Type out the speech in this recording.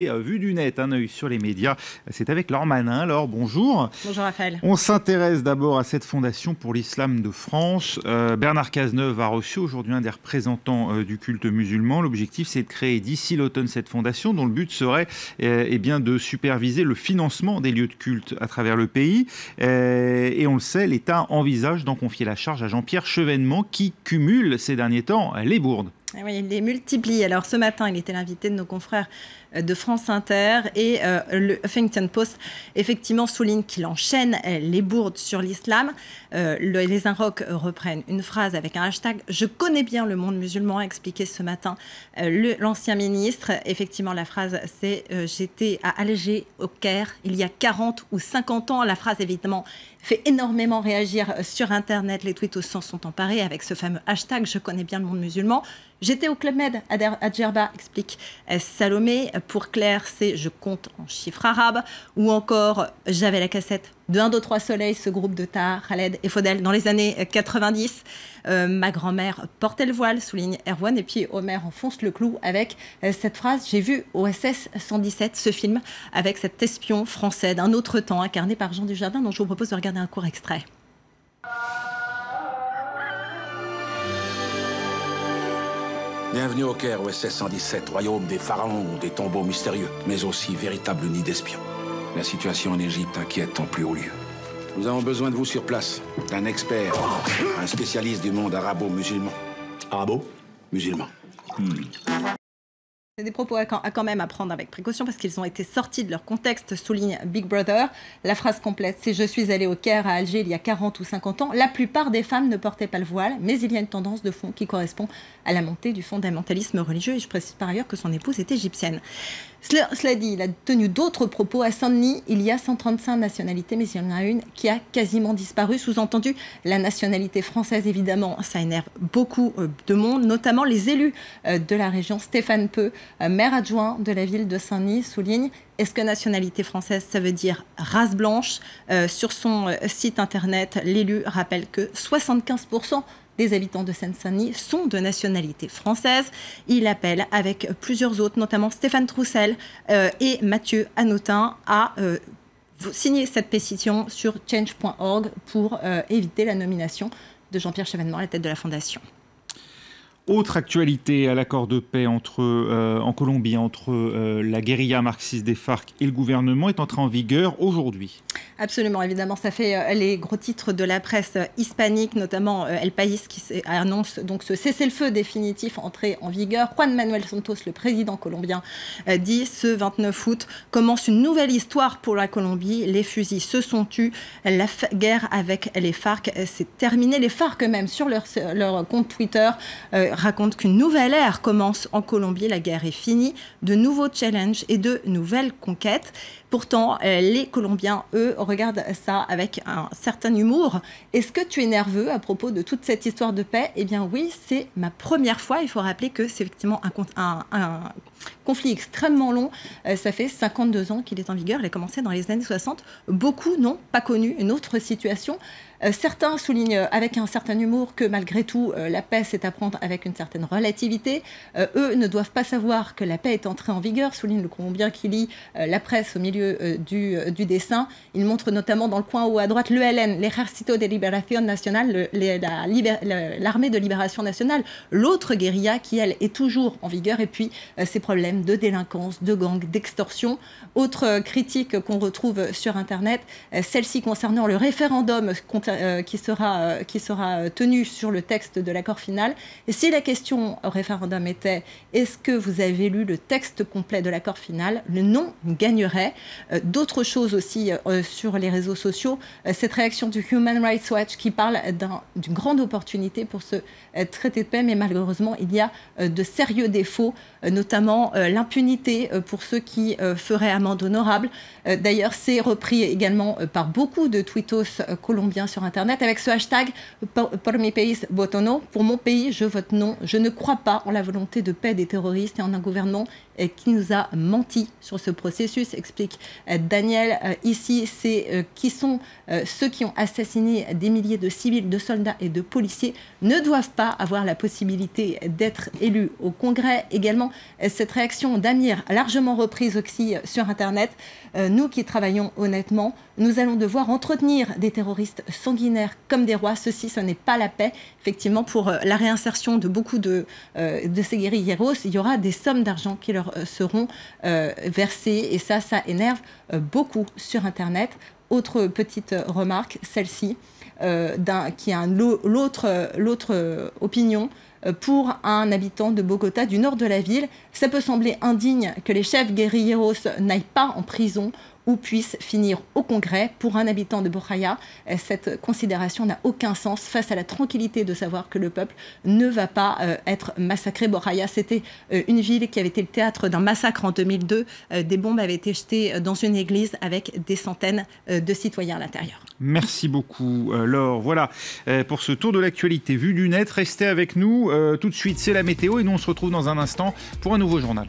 Vue du net, un œil sur les médias, c'est avec Laure Manin. Laure, bonjour. Bonjour Raphaël. On s'intéresse d'abord à cette fondation pour l'islam de France. Bernard Cazeneuve a reçu aujourd'hui un des représentants du culte musulman. L'objectif, c'est de créer d'ici l'automne cette fondation dont le but serait bien, de superviser le financement des lieux de culte à travers le pays. Et on le sait, l'État envisage d'en confier la charge à Jean-Pierre Chevènement qui cumule ces derniers temps les bourdes. Oui, il les multiplie. Alors ce matin, il était l'invité de nos confrères de France Inter et le Huffington Post effectivement souligne qu'il enchaîne les bourdes sur l'islam. Les Inrocks reprennent une phrase avec un hashtag « Je connais bien le monde musulman », a expliqué ce matin l'ancien ministre. Effectivement, la phrase c'est « J'étais à Alger, au Caire, il y a 40 ou 50 ans ». La phrase évidemment fait énormément réagir sur Internet. Les tweets s'en sont emparés avec ce fameux hashtag « Je connais bien le monde musulman ». J'étais au Club Med à Djerba, explique Salomé. Pour Claire, c'est « Je compte en chiffres arabes » ou encore « J'avais la cassette de 1, 2, 3 Soleil », ce groupe de Tahar, Khaled et Faudel dans les années 90. Ma grand-mère portait le voile, souligne Erwan. Et puis Omer enfonce le clou avec cette phrase « J'ai vu OSS 117 », ce film avec cet espion français d'un autre temps incarné par Jean Dujardin dont je vous propose de regarder un court extrait. Bienvenue au Caire, OSS 117, royaume des pharaons ou des tombeaux mystérieux, mais aussi véritable nid d'espions. La situation en Égypte inquiète en plus haut lieu. Nous avons besoin de vous sur place, d'un expert, un spécialiste du monde arabo-musulman. Arabo-musulman. C'est des propos à quand même à prendre avec précaution parce qu'ils ont été sortis de leur contexte, souligne Big Brother. La phrase complète, c'est « Je suis allé au Caire à Alger il y a 40 ou 50 ans. La plupart des femmes ne portaient pas le voile, mais il y a une tendance de fond qui correspond à la montée du fondamentalisme religieux. » Et je précise par ailleurs que son épouse est égyptienne. Cela dit, il a tenu d'autres propos. À Saint-Denis, il y a 135 nationalités, mais il y en a une qui a quasiment disparu. Sous-entendu, la nationalité française, évidemment, ça énerve beaucoup de monde, notamment les élus de la région. Stéphane Peu, maire adjoint de la ville de Saint-Denis, souligne « Est-ce que nationalité française, ça veut dire race blanche ?» Sur son site internet, l'élu rappelle que 75% des habitants de Seine-Saint-Denis sont de nationalité française. Il appelle avec plusieurs autres, notamment Stéphane Troussel et Mathieu Hanotin, à signer cette pétition sur change.org pour éviter la nomination de Jean-Pierre Chevènement à la tête de la Fondation. Autre actualité à l'accord de paix en Colombie entre la guérilla marxiste des FARC et le gouvernement est entré en vigueur aujourd'hui. Absolument, évidemment, ça fait les gros titres de la presse hispanique, notamment El País qui annonce donc ce cessez-le-feu définitif entré en vigueur. Juan Manuel Santos, le président colombien, dit ce 29 août commence une nouvelle histoire pour la Colombie. Les fusils se sont tus, la guerre avec les FARC s'est terminée. Les FARC eux-mêmes sur leur compte Twitter racontent qu'une nouvelle ère commence en Colombie. La guerre est finie, de nouveaux challenges et de nouvelles conquêtes. Pourtant, les Colombiens, eux, regardent ça avec un certain humour. Est-ce que tu es nerveux à propos de toute cette histoire de paix? Eh bien oui, c'est ma première fois. Il faut rappeler que c'est effectivement un conflit extrêmement long. Ça fait 52 ans qu'il est en vigueur. Il a commencé dans les années 60. Beaucoup n'ont pas connu une autre situation. Certains soulignent avec un certain humour que malgré tout, la paix, c'est à prendre avec une certaine relativité. Eux ne doivent pas savoir que la paix est entrée en vigueur, souligne le Colombien qui lit la presse au milieu du dessin. Il montre notamment dans le coin haut à droite l'ELN, l'Ejército de Liberación Nacional, l'armée de libération nationale, l'autre guérilla qui, elle, est toujours en vigueur. Et puis, ces problèmes de délinquance, de gangs, d'extorsion. Autre critique qu'on retrouve sur Internet, celle-ci concernant le référendum qui sera tenu sur le texte de l'accord final. Et si la question au référendum était « Est-ce que vous avez lu le texte complet de l'accord final ?», le non gagnerait. D'autres choses aussi sur les réseaux sociaux. Cette réaction du Human Rights Watch qui parle d'une grande opportunité pour ce traité de paix, mais malheureusement, il y a de sérieux défauts, notamment l'impunité pour ceux qui feraient amende honorable. D'ailleurs, c'est repris également par beaucoup de tweetos colombiens sur Internet avec ce hashtag « Por mi país voto no », pour mon pays, je vote non. Je ne crois pas en la volonté de paix des terroristes et en un gouvernement qui nous a menti sur ce processus, explique Daniel. Ici, c'est qui sont ceux qui ont assassiné des milliers de civils, de soldats et de policiers ne doivent pas avoir la possibilité d'être élus au Congrès. Également, cette cette réaction d'Amir, largement reprise aussi sur Internet, nous qui travaillons honnêtement, nous allons devoir entretenir des terroristes sanguinaires comme des rois. Ceci, ce n'est pas la paix. Effectivement, pour la réinsertion de beaucoup de ces guérilleros, il y aura des sommes d'argent qui leur seront versées. Et ça énerve beaucoup sur Internet. Autre petite remarque, celle-ci, qui a l'autre opinion. Pour un habitant de Bogota, du nord de la ville, ça peut sembler indigne que les chefs guérilleros n'aillent pas en prison ou puissent finir au Congrès. Pour un habitant de Bojaya, cette considération n'a aucun sens face à la tranquillité de savoir que le peuple ne va pas être massacré. Bojaya, c'était une ville qui avait été le théâtre d'un massacre en 2002. Des bombes avaient été jetées dans une église avec des centaines de citoyens à l'intérieur. Merci beaucoup, Laure. Voilà pour ce tour de l'actualité vue du net. Restez avec nous. Tout de suite, c'est la météo et nous, on se retrouve dans un instant pour un nouveau journal.